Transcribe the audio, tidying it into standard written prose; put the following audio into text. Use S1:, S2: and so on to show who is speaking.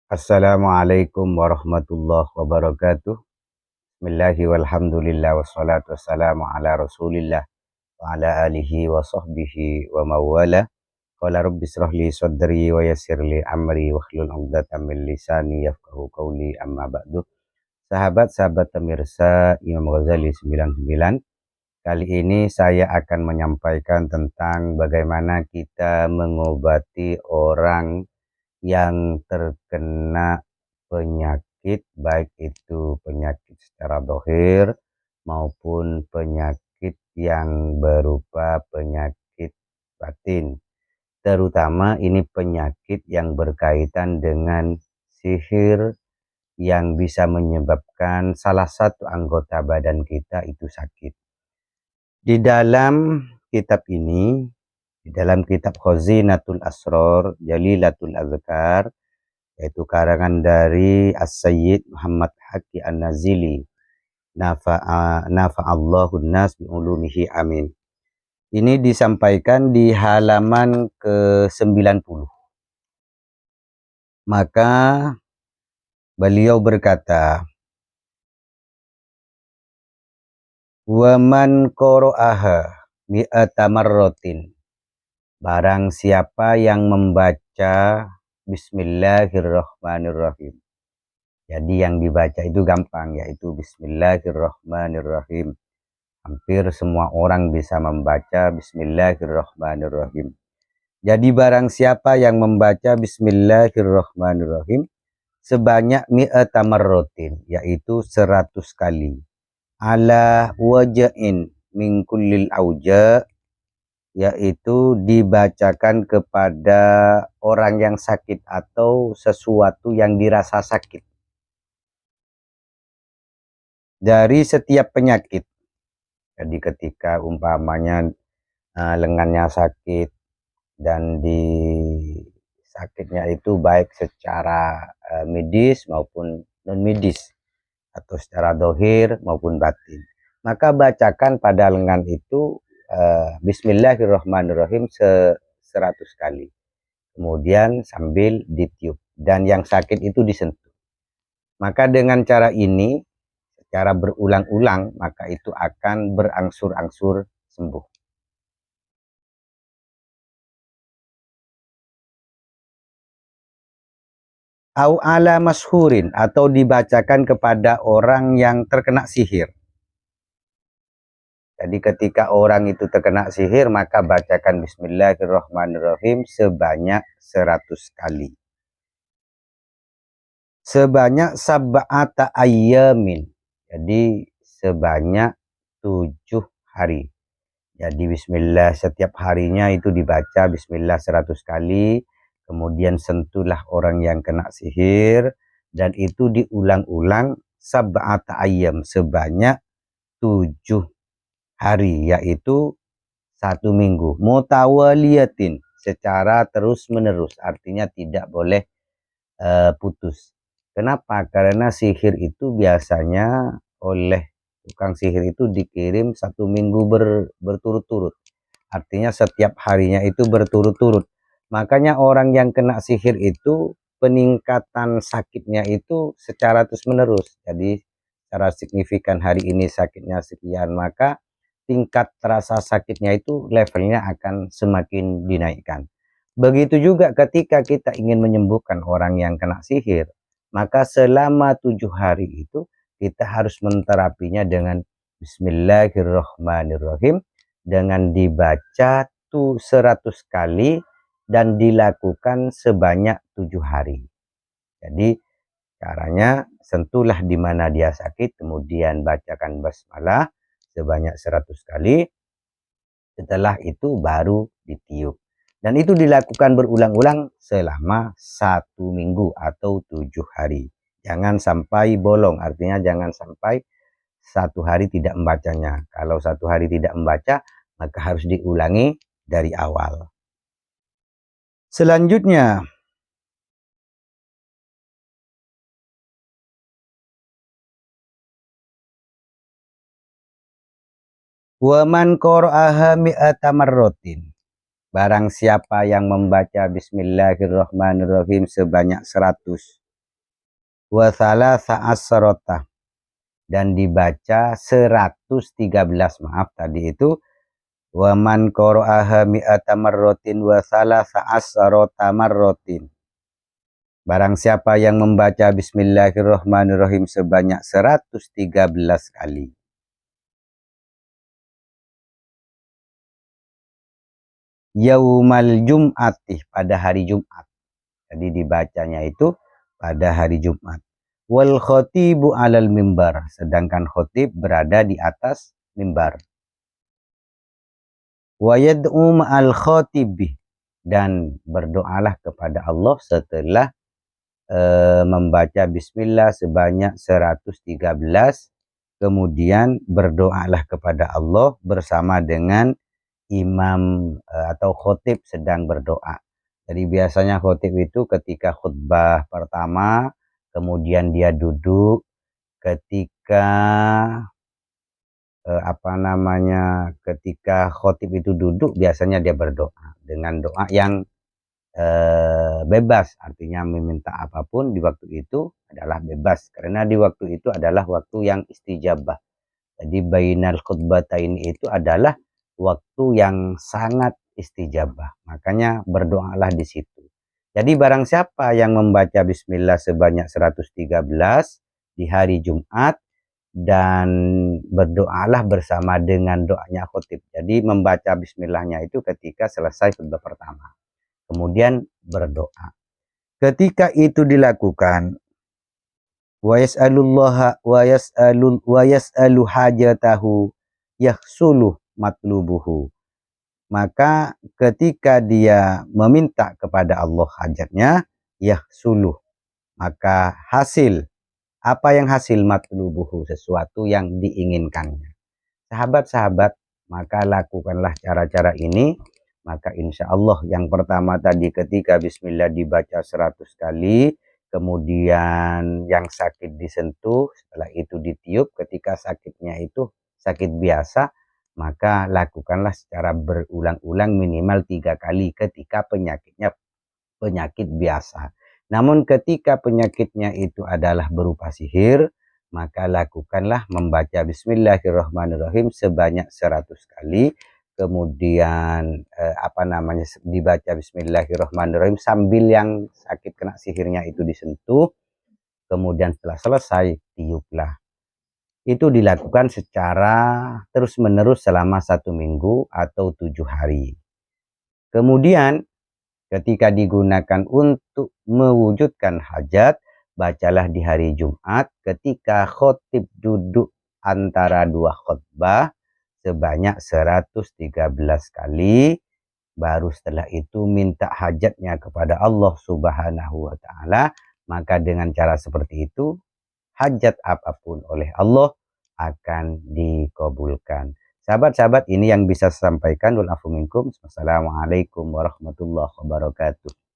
S1: Assalamualaikum warahmatullahi wabarakatuh. Bismillahi walhamdulillah wassalatu wassalamu ala rasulillah wa ala alihi wa sahbihi wa mawala. Qala rabbi israh li sadri wa yassir li amri wahlul 'uqdatam min lisani yafqahu qawli, amma ba'du. Sahabat-sahabat pemirsa Imam Ghazali 99, kali ini saya akan menyampaikan tentang bagaimana kita mengobati orang yang terkena penyakit, baik itu penyakit secara dohir maupun penyakit yang berupa penyakit batin. Terutama ini penyakit yang berkaitan dengan sihir yang bisa menyebabkan salah satu anggota badan kita itu sakit. Di dalam kitab ini, di dalam kitab Khazinatul Asrar Jalilatul Azkar, yaitu karangan dari As-Sayyid Muhammad Haqi An-Nazili, nafa'allahu nas bi'ulumihi amin. Ini disampaikan di halaman ke-90. Maka beliau berkata, wa man qara'aha mi'ata marratin, barang siapa yang membaca Bismillahirrahmanirrahim. Jadi yang dibaca itu gampang, yaitu Bismillahirrahmanirrahim. Hampir semua orang bisa membaca Bismillahirrahmanirrahim. Jadi barang siapa yang membaca Bismillahirrahmanirrahim sebanyak mi'ata marratin, yaitu 100 kali, ala waja'in min kullil auja', yaitu dibacakan kepada orang yang sakit atau sesuatu yang dirasa sakit dari setiap penyakit. Jadi ketika umpamanya lengannya sakit dan di sakitnya itu baik secara medis maupun non medis, atau secara dohir maupun batin, maka bacakan pada lengan itu Bismillahirrahmanirrahim 100 kali, kemudian sambil ditiup dan yang sakit itu disentuh. Maka dengan cara ini, secara berulang-ulang, maka itu akan berangsur-angsur sembuh. Au ala mashurin, atau dibacakan kepada orang yang terkena sihir. Jadi ketika orang itu terkena sihir, maka bacakan Bismillahirrahmanirrahim sebanyak 100 kali. Sebanyak sab'ata ayyamin. Jadi sebanyak 7 hari. Jadi bismillah setiap harinya itu dibaca bismillah 100 kali. Kemudian sentuhlah orang yang kena sihir. Dan itu diulang-ulang sab'ata ayyam, sebanyak 7 hari, yaitu 1 minggu. Mutawaliyatin, secara terus menerus, artinya tidak boleh putus. Kenapa? Karena sihir itu biasanya oleh tukang sihir itu dikirim 1 minggu berturut-turut, artinya setiap harinya itu berturut-turut. Makanya orang yang kena sihir itu peningkatan sakitnya itu secara terus menerus. Jadi secara signifikan hari ini sakitnya sekian, maka tingkat terasa sakitnya itu levelnya akan semakin dinaikkan. Begitu juga ketika kita ingin menyembuhkan orang yang kena sihir, maka selama 7 hari itu kita harus menterapinya dengan Bismillahirrahmanirrahim, dengan dibaca 100 kali dan dilakukan sebanyak 7 hari. Jadi caranya, sentuhlah di mana dia sakit, kemudian bacakan basmalah sebanyak 100 kali. Setelah itu baru ditiup. Dan itu dilakukan berulang-ulang selama 1 minggu atau 7 hari. Jangan sampai bolong, artinya jangan sampai 1 hari tidak membacanya. Kalau 1 hari tidak membaca, maka harus diulangi dari awal. Selanjutnya, wa man qara'aha mi'ata marratin, barang siapa yang membaca Bismillahirrahmanirrahim sebanyak 100 wa thalatha asrota, dan dibaca 113, maaf tadi itu wa man qara'aha mi'ata marratin wa thalatha asrota marratin. Barang siapa yang membaca Bismillahirrahmanirrahim sebanyak 113 kali. Yaumal Jum'ati, pada hari Jumat. Jadi dibacanya itu pada hari Jumat. Wal khotibu alal mimbar, sedangkan khotib berada di atas mimbar. Wa yad'u ma'al khotibi, dan berdoalah kepada Allah setelah membaca bismillah sebanyak 113, kemudian berdoalah kepada Allah bersama dengan imam atau khotib sedang berdoa. Jadi biasanya khotib itu ketika khutbah pertama, kemudian dia duduk, ketika ketika khotib itu duduk, biasanya dia berdoa dengan doa yang bebas, artinya meminta apapun di waktu itu adalah bebas, karena di waktu itu adalah waktu yang istijabah. Jadi bainal khutbatain itu adalah waktu yang sangat istijabah, makanya berdoalah di situ. Jadi barang siapa yang membaca bismillah sebanyak 113 di hari Jumat dan berdoalah bersama dengan doanya khotib. Jadi membaca bismillahnya itu ketika selesai khutbah pertama, kemudian berdoa. Ketika itu dilakukan, wa yas'alu hajatahu yahsulu matlubuhu, maka ketika dia meminta kepada Allah hajatnya, yahsulu, maka hasil. Apa yang hasil? Matlubuhu, sesuatu yang diinginkannya. Sahabat-sahabat, maka lakukanlah cara-cara ini, maka insya Allah yang pertama tadi ketika bismillah dibaca 100 kali, kemudian yang sakit disentuh, setelah itu ditiup, ketika sakitnya itu sakit biasa, maka lakukanlah secara berulang-ulang minimal 3 kali ketika penyakitnya penyakit biasa. Namun ketika penyakitnya itu adalah berupa sihir, maka lakukanlah membaca Bismillahirrahmanirrahim sebanyak 100 kali. Kemudian dibaca Bismillahirrahmanirrahim sambil yang sakit kena sihirnya itu disentuh. Kemudian setelah selesai, tiuplah. Itu dilakukan secara terus-menerus selama 1 minggu atau 7 hari. Kemudian ketika digunakan untuk mewujudkan hajat, bacalah di hari Jumat ketika khotib duduk antara dua khutbah sebanyak 113 kali. Baru setelah itu minta hajatnya kepada Allah Subhanahu wa Ta'ala. Maka dengan cara seperti itu, hajat apapun oleh Allah akan dikabulkan. Sahabat-sahabat, ini yang bisa saya sampaikan. Wassalamualaikum warahmatullahi wabarakatuh.